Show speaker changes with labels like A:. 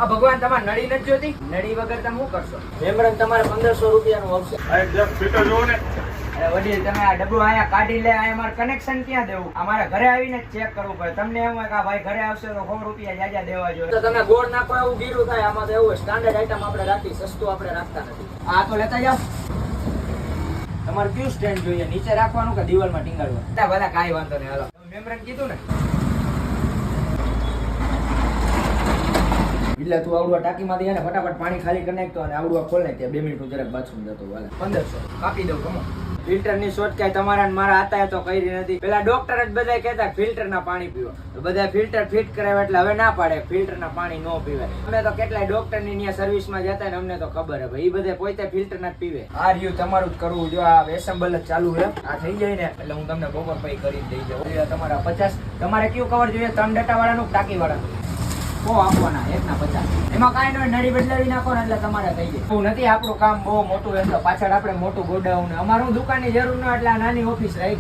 A: આ ભગવાન તમારે નડી નથી જોતી? નડી વગર તમે શું કરશો? મેમ્બર તમારે 1500 રૂપિયાનું આવશે. અરે વડીલ, તમે આ ડબ્બો અહીંયા કાઢી લે. અહીંયા મારે કનેક્શન ક્યાં દેવું? અમારે ઘરે આવીને ચેક કરવું પડે. તમને એમ હોય કે આ ભાઈ ઘરે આવશે તો 100 રૂપિયા જાજા દેવા જોઈએ. તો તમે ગોળ નાખો એવું ગીરું થાય. આમાં તો એવું સ્ટાન્ડર્ડ આઈટમ આપણે રાખી, સસ્તું આપણે રાખતા નથી. આ તો લેતા જાઓ. તમારે કયું સ્ટેન્ડ જોઈએ? નીચે રાખવાનું કે દિવાલમાં ટીંગાડવાનું? બધા કાંઈ વાંધો નહીં, હાલો. મેમ્બરને કીધું ને એટલે તું આવડું ટાંકીમાંથી એને ફટાફટ પાણી ખાલી કરી નાખતો અને આવડું ખોલ નાખ. 2 મિનિટ જરાક બાથરૂમ જતો. 1500 કાપી દઉં. કમો ફિલ્ટર ની શોધ કાંઈ તમારા મારા હતા તો કરી નથી. પેલા ડોક્ટર જ બધા કહેતા ફિલ્ટર ના પાણી પીવો, તો બધા ફિલ્ટર ફિટ કરાવે એટલે હવે ના પાડે ફિલ્ટર ના પાણી ન પીવાય. અમે તો કેટલાય ડોક્ટર ની ત્યાં સર્વિસ માં જતા ને અમને તો ખબર હે ભાઈ, એ બધા પોતે ફિલ્ટર ના જ પીવે. આ રહ્યું તમારું જ કરવું. જો આ એસેમ્બલ જ ચાલુ છે, આ થઈ જાય ને એટલે હું તમને બપોર પછી કરી દઈ જાઉં. તમારા 50. તમારે કયું કવર જોઈએ? 3 ડટા વાળાનું ટાંકી વાળાનું? આપવાના 1 ના 50. એમાં કાંઈ નહીં, નળી બદલાવી નાખો ને એટલે તમારે થઈ જાય. એવું નથી આપણું કામ બહુ મોટું, એમ તો પાછળ આપણે મોટું ગોડાઉન. અમારું દુકાનની જરૂર ન એટલે આ નાની ઓફિસ રહી.